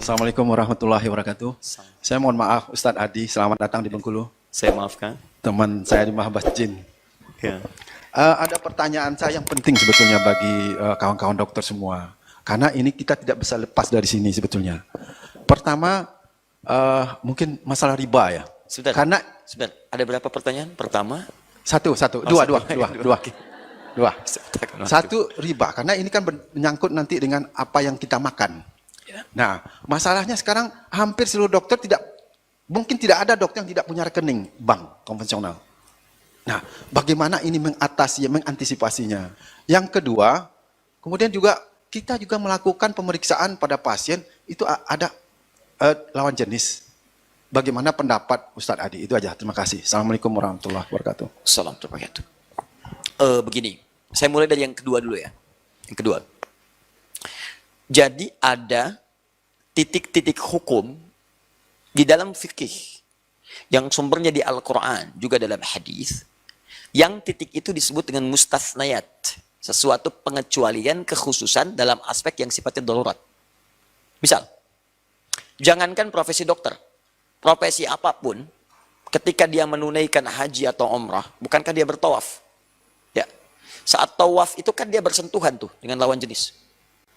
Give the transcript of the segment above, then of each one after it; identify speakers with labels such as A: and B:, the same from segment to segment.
A: Assalamualaikum warahmatullahi wabarakatuh. Saya mohon maaf Ustadz Adi, selamat datang di Bengkulu.
B: Saya maafkan.
A: Teman saya di Mahabas Jin.
B: Ya.
A: Ada pertanyaan saya yang penting sebetulnya bagi kawan-kawan dokter semua. Karena ini kita tidak bisa lepas dari sini sebetulnya. Pertama, mungkin masalah riba ya.
B: Sebentar,
A: Karena
B: sebentar. Ada berapa pertanyaan? Pertama?
A: Dua. Satu, riba. Karena ini kan menyangkut nanti dengan apa yang kita makan. Nah, masalahnya sekarang hampir seluruh dokter mungkin tidak ada dokter yang tidak punya rekening bank konvensional. Nah, bagaimana ini mengantisipasinya? Yang kedua, kemudian juga kita juga melakukan pemeriksaan pada pasien itu ada lawan jenis. Bagaimana pendapat Ustadz Adi? Itu aja. Terima kasih. Assalamualaikum warahmatullahi wabarakatuh.
B: Assalamualaikum warahmatullahi wabarakatuh. Begini, saya mulai dari yang kedua dulu ya. Yang kedua. Jadi ada titik-titik hukum di dalam fikih yang sumbernya di Al-Quran, juga dalam hadis, yang titik itu disebut dengan mustasnayat, sesuatu pengecualian kekhususan dalam aspek yang sifatnya darurat. Misal, jangankan profesi dokter, profesi apapun, ketika dia menunaikan haji atau umrah, bukankah dia bertawaf? Ya, saat tawaf itu kan dia bersentuhan tuh dengan lawan jenis.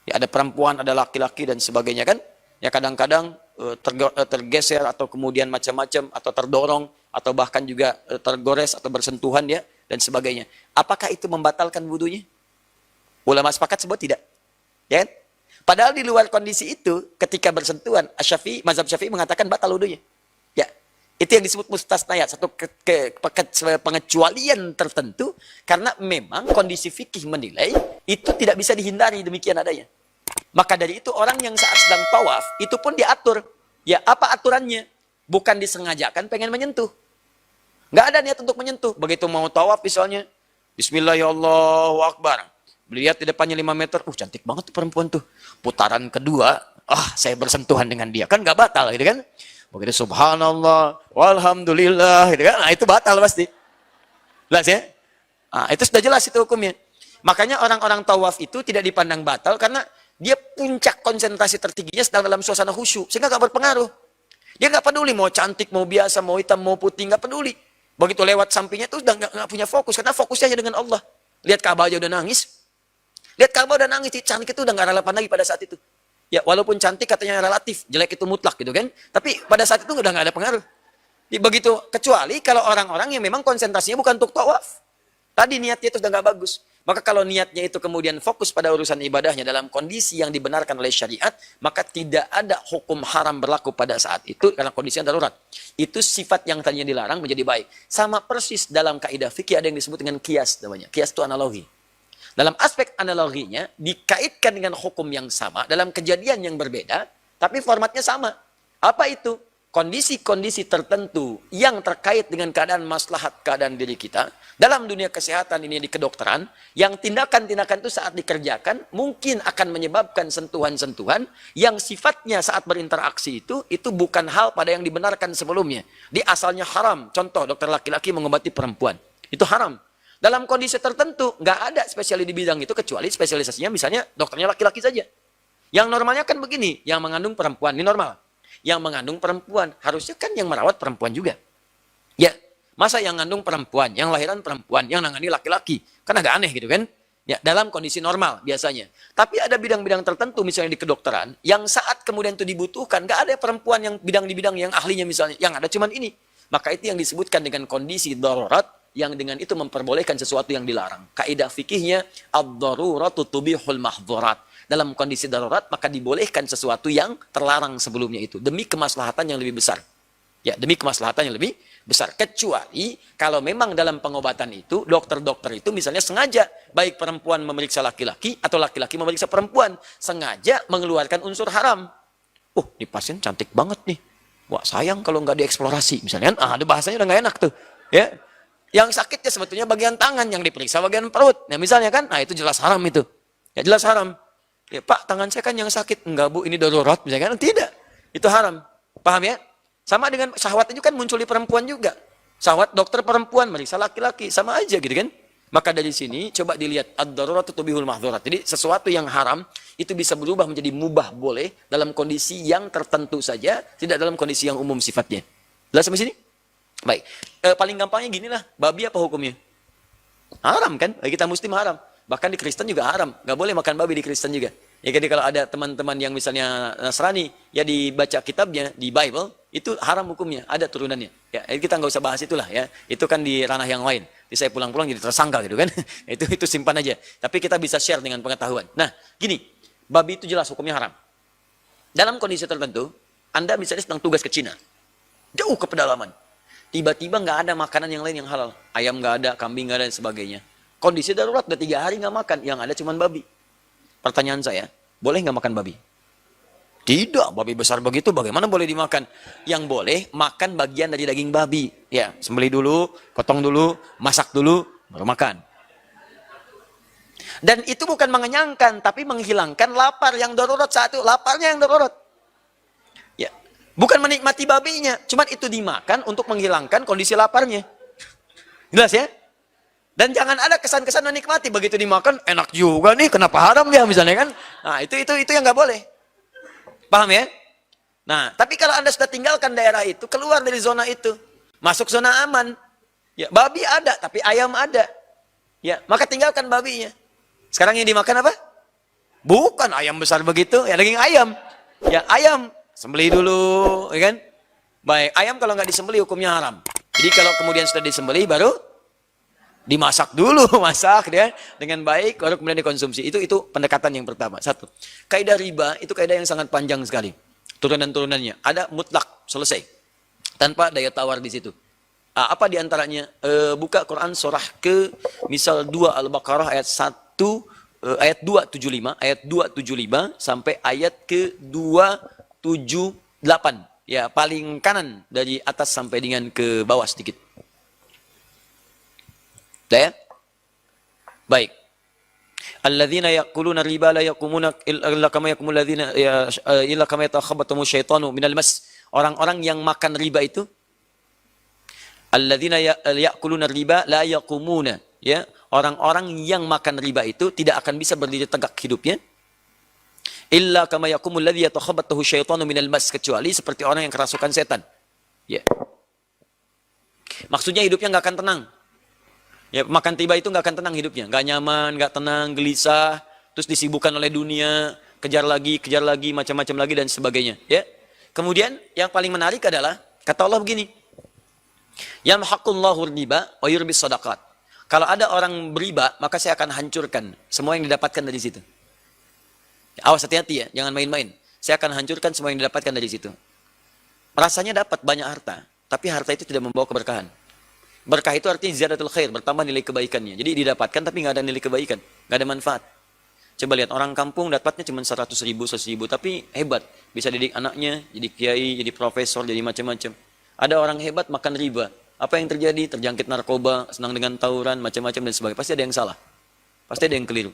B: Ya, ada perempuan, ada laki-laki dan sebagainya kan? Ya kadang-kadang tergeser atau kemudian macam-macam atau terdorong atau bahkan juga tergores atau bersentuhan ya dan sebagainya. Apakah itu membatalkan wudunya? Ulama sepakat sebut tidak. Ya kan? Padahal di luar kondisi itu ketika bersentuhan, mazhab Syafi'i mengatakan batal wudunya. Ya. Itu yang disebut mustasnayat, satu pengecualian tertentu karena memang kondisi fikih menilai itu tidak bisa dihindari demikian adanya. Maka dari itu orang yang saat sedang tawaf itu pun diatur. Ya apa aturannya? Bukan disengajakan pengen menyentuh. Nggak ada niat untuk menyentuh. Begitu mau tawaf misalnya, Bismillahirrahmanirrahim. Lihat di depannya 5 meter, cantik banget tuh perempuan tuh. Putaran kedua, saya bersentuhan dengan dia. Kan nggak batal gitu kan? Begitu subhanallah, walhamdulillah gitu kan? Nah itu batal pasti. Jelas ya? Itu sudah jelas itu hukumnya. Makanya orang-orang tawaf itu tidak dipandang batal karena dia puncak konsentrasi tertingginya sedang dalam suasana khusyuk. Sehingga nggak berpengaruh. Dia nggak peduli mau cantik, mau biasa, mau hitam, mau putih, nggak peduli. Begitu lewat sampingnya itu udah nggak punya fokus. Karena fokusnya hanya dengan Allah. Lihat Ka'bah aja udah nangis. Lihat Ka'bah udah nangis. Cantik itu udah nggak relevan lagi pada saat itu. Ya walaupun cantik katanya relatif, jelek itu mutlak gitu kan. Tapi pada saat itu udah nggak ada pengaruh. Begitu kecuali kalau orang-orang yang memang konsentrasinya bukan untuk tawaf. Tadi niatnya itu sudah nggak bagus. Maka kalau niatnya itu kemudian fokus pada urusan ibadahnya dalam kondisi yang dibenarkan oleh syariat, maka tidak ada hukum haram berlaku pada saat itu karena kondisinya darurat. Itu sifat yang tadinya dilarang menjadi baik. Sama persis dalam kaidah fikih ada yang disebut dengan kias namanya. Kias itu analogi. Dalam aspek analoginya dikaitkan dengan hukum yang sama dalam kejadian yang berbeda, tapi formatnya sama. Apa itu? Kondisi-kondisi tertentu yang terkait dengan keadaan maslahat keadaan diri kita dalam dunia kesehatan ini di kedokteran yang tindakan-tindakan itu saat dikerjakan mungkin akan menyebabkan sentuhan-sentuhan yang sifatnya saat berinteraksi itu bukan hal pada yang dibenarkan sebelumnya. Di asalnya haram. Contoh dokter laki-laki mengobati perempuan. Itu haram. Dalam kondisi tertentu nggak ada spesialis di bidang itu kecuali spesialisasinya misalnya dokternya laki-laki saja. Yang normalnya kan begini, yang mengandung perempuan ini normal. Yang mengandung perempuan, harusnya kan yang merawat perempuan juga. Ya, masa yang mengandung perempuan, yang lahiran perempuan, yang nangani laki-laki. Kan agak aneh gitu kan? Ya, dalam kondisi normal biasanya. Tapi ada bidang-bidang tertentu misalnya di kedokteran, yang saat kemudian itu dibutuhkan, nggak ada perempuan yang bidang di bidang yang ahlinya misalnya, yang ada cuman ini. Maka itu yang disebutkan dengan kondisi darurat, yang dengan itu memperbolehkan sesuatu yang dilarang. Kaidah fikihnya, ad-daruratu tubihul mahdzurat. Dalam kondisi darurat, maka dibolehkan sesuatu yang terlarang sebelumnya itu. Demi kemaslahatan yang lebih besar. Ya, demi kemaslahatan yang lebih besar. Kecuali kalau memang dalam pengobatan itu, dokter-dokter itu misalnya sengaja, baik perempuan memeriksa laki-laki, atau laki-laki memeriksa perempuan, sengaja mengeluarkan unsur haram. Ini pasien cantik banget nih. Wah, sayang kalau nggak dieksplorasi. Misalnya, ada bahasanya udah nggak enak tuh. Ya, yang sakitnya sebetulnya bagian tangan, yang diperiksa bagian perut. Nah, misalnya kan, itu jelas haram itu. Ya, jelas haram. Ya, Pak, tangan saya kan yang sakit. Enggak, Bu, ini darurat. Misalkan, tidak. Itu haram. Paham ya? Sama dengan syahwat itu kan muncul di perempuan juga. Syahwat dokter perempuan, meriksa laki-laki. Sama aja gitu kan. Maka dari sini coba dilihat ad-darurat tubihul mahdzurat. Jadi sesuatu yang haram itu bisa berubah menjadi mubah boleh dalam kondisi yang tertentu saja, tidak dalam kondisi yang umum sifatnya. Jelas sampai sini? Baik. Paling gampangnya ginilah, babi apa hukumnya? Haram kan? Bagi kita muslim haram. Bahkan di Kristen juga haram. Nggak boleh makan babi di Kristen juga. Ya, jadi kalau ada teman-teman yang misalnya Nasrani, ya dibaca kitabnya, di Bible, itu haram hukumnya, ada turunannya. Ya, kita nggak usah bahas itulah ya. Itu kan di ranah yang lain. Jadi saya pulang-pulang jadi tersangka gitu kan. Itu simpan aja. Tapi kita bisa share dengan pengetahuan. Nah, gini, babi itu jelas hukumnya haram. Dalam kondisi tertentu, Anda misalnya sedang tugas ke Cina. Jauh ke pedalaman. Tiba-tiba nggak ada makanan yang lain yang halal. Ayam nggak ada, kambing nggak ada, dan sebagainya. Kondisi darurat, udah 3 hari nggak makan. Yang ada cuma babi. Pertanyaan saya, boleh nggak makan babi? Tidak, babi besar begitu bagaimana boleh dimakan? Yang boleh makan bagian dari daging babi. Ya, sembelih dulu, potong dulu, masak dulu, baru makan. Dan itu bukan mengenyangkan, tapi menghilangkan lapar yang darurat saat itu. Laparnya yang darurat. Ya, bukan menikmati babinya, cuman itu dimakan untuk menghilangkan kondisi laparnya. Jelas ya? Dan jangan ada kesan-kesan menikmati, begitu dimakan enak juga nih, kenapa haram ya misalnya kan? Nah, itu yang nggak boleh. Paham ya? Nah, tapi kalau Anda sudah tinggalkan daerah itu, keluar dari zona itu, masuk zona aman. Ya, babi ada, tapi ayam ada. Ya, maka tinggalkan babinya. Sekarang yang dimakan apa? Bukan ayam besar begitu, ya daging ayam. Ya, ayam sembelih dulu, ya kan? Baik, ayam kalau nggak disembelih hukumnya haram. Jadi kalau kemudian sudah disembelih baru dimasak dulu, masak ya dengan baik, baru kemudian dikonsumsi. Itu pendekatan yang pertama. Satu, kaidah riba itu kaidah yang sangat panjang sekali. Turunan-turunannya ada mutlak, selesai, tanpa daya tawar di situ. Apa diantaranya? Buka Quran surah ke misal 2 Al-Baqarah ayat 1, ayat 275, ayat 275 sampai ayat ke 278. Ya, paling kanan dari atas sampai dengan ke bawah sedikit. Ya? Baik. Alladzina yaquluna riba la yaqumuna illa kama yaqumul ladzina illa kama yatakhabbathu syaitanu minal mas. Orang-orang yang makan riba itu alladzina yaquluna riba la yaqumuna, ya. Orang-orang yang makan riba itu tidak akan bisa berdiri tegak hidupnya illa kama yaqumul ladzi yatakhabbathu syaitanu minal mas, kecuali seperti orang yang kerasukan setan. Ya. Maksudnya hidupnya nggak akan tenang. Ya, makan riba itu nggak akan tenang hidupnya, nggak nyaman, nggak tenang, gelisah, terus disibukkan oleh dunia, kejar lagi, macam-macam lagi dan sebagainya. Ya, kemudian yang paling menarik adalah kata Allah begini, yamhaqullahu riba wa yurbis shadaqat. Kalau ada orang beriba, maka saya akan hancurkan semua yang didapatkan dari situ. Awas, hati-hati ya, jangan main-main. Saya akan hancurkan semua yang didapatkan dari situ. Rasanya dapat banyak harta, tapi harta itu tidak membawa keberkahan. Berkah itu artinya ziyadatul khair, bertambah nilai kebaikannya. Jadi didapatkan tapi nggak ada nilai kebaikan, nggak ada manfaat. Coba lihat orang kampung dapatnya cuma 100 ribu, 100 ribu, tapi hebat. Bisa didik anaknya, jadi kiai, jadi profesor, jadi macam-macam. Ada orang hebat makan riba. Apa yang terjadi? Terjangkit narkoba, senang dengan tawuran, macam-macam dan sebagainya. Pasti ada yang salah. Pasti ada yang keliru.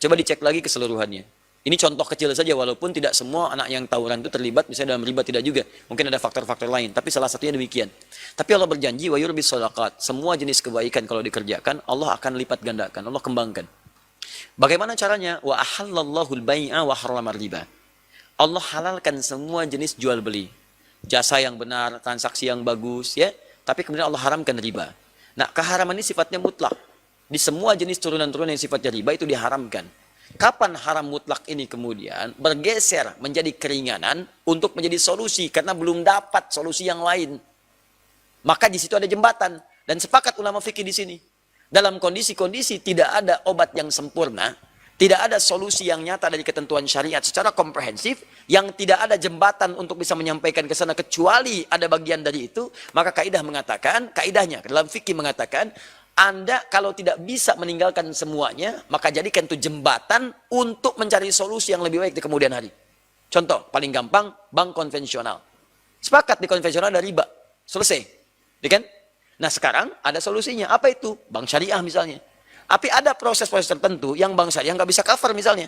B: Coba dicek lagi keseluruhannya. Ini contoh kecil saja, walaupun tidak semua anak yang tawuran itu terlibat, misalnya dalam riba tidak juga. Mungkin ada faktor-faktor lain, tapi salah satunya demikian. Tapi Allah berjanji, wa yurbis shadaqat. Semua jenis kebaikan kalau dikerjakan, Allah akan lipat gandakan, Allah kembangkan. Bagaimana caranya? Wa ahallallahu al-bai'a wa harramar riba. Allah halalkan semua jenis jual beli. Jasa yang benar, transaksi yang bagus, ya. Tapi kemudian Allah haramkan riba. Nah, keharaman ini sifatnya mutlak. Di semua jenis turunan-turunan yang sifatnya riba itu diharamkan. Kapan haram mutlak ini kemudian bergeser menjadi keringanan untuk menjadi solusi karena belum dapat solusi yang lain. Maka di situ ada jembatan dan sepakat ulama fikih di sini. Dalam kondisi-kondisi tidak ada obat yang sempurna, tidak ada solusi yang nyata dari ketentuan syariat secara komprehensif, yang tidak ada jembatan untuk bisa menyampaikan ke sana kecuali ada bagian dari itu, maka kaidah mengatakan, kaidahnya dalam fikih mengatakan, Anda kalau tidak bisa meninggalkan semuanya, maka jadikan itu jembatan untuk mencari solusi yang lebih baik di kemudian hari. Contoh, paling gampang, bank konvensional. Sepakat di konvensional ada riba. Selesai. Ya kan? Nah sekarang ada solusinya. Apa itu? Bank syariah misalnya. Tapi ada proses-proses tertentu yang bank syariah nggak bisa cover misalnya.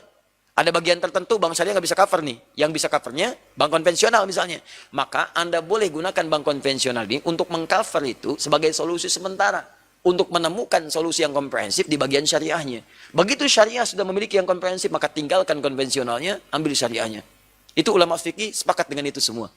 B: Ada bagian tertentu bank syariah nggak bisa cover nih. Yang bisa covernya bank konvensional misalnya. Maka Anda boleh gunakan bank konvensional ini untuk mengcover itu sebagai solusi sementara. untuk menemukan solusi yang komprehensif di bagian syariahnya. Begitu syariah sudah memiliki yang komprehensif, maka tinggalkan konvensionalnya, ambil syariahnya. Itu ulama fikih sepakat dengan itu semua.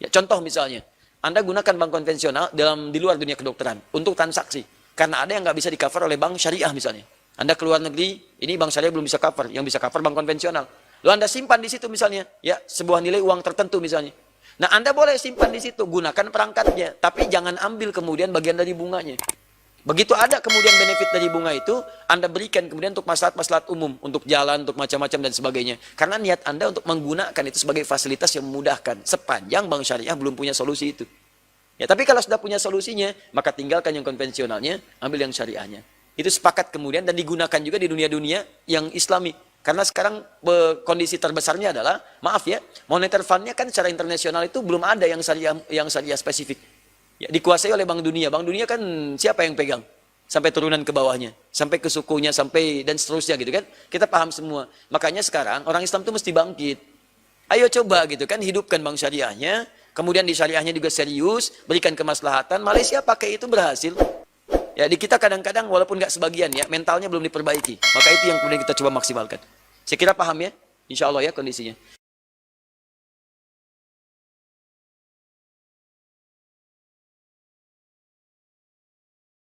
B: Ya, contoh misalnya, Anda gunakan bank konvensional di luar dunia kedokteran untuk transaksi. Karena ada yang nggak bisa di-cover oleh bank syariah misalnya. Anda keluar negeri, ini bank syariah belum bisa cover, yang bisa cover bank konvensional. Lalu Anda simpan di situ misalnya, ya sebuah nilai uang tertentu misalnya. Nah, Anda boleh simpan di situ, gunakan perangkatnya, tapi jangan ambil kemudian bagian dari bunganya. Begitu ada kemudian benefit dari bunga itu, Anda berikan kemudian untuk maslahat-maslahat umum, untuk jalan, untuk macam-macam dan sebagainya. Karena niat Anda untuk menggunakan itu sebagai fasilitas yang memudahkan, sepanjang bank syariah belum punya solusi itu. Ya, tapi kalau sudah punya solusinya, maka tinggalkan yang konvensionalnya, ambil yang syariahnya. Itu sepakat kemudian dan digunakan juga di dunia-dunia yang islami. Karena sekarang kondisi terbesarnya adalah, maaf ya, moneter fund-nya kan secara internasional itu belum ada yang syariah spesifik. Ya, dikuasai oleh Bank Dunia. Bank Dunia kan siapa yang pegang? Sampai turunan ke bawahnya, sampai ke sukunya, sampai dan seterusnya gitu kan. Kita paham semua. Makanya sekarang orang Islam itu mesti bangkit. Ayo coba gitu kan, hidupkan bank syariahnya, kemudian di syariahnya juga serius, berikan kemaslahatan. Malaysia pakai itu berhasil. Ya, di kita kadang-kadang walaupun nggak sebagian ya, mentalnya belum diperbaiki. Maka itu yang kemudian kita coba maksimalkan. Saya kira paham ya, insya Allah ya kondisinya.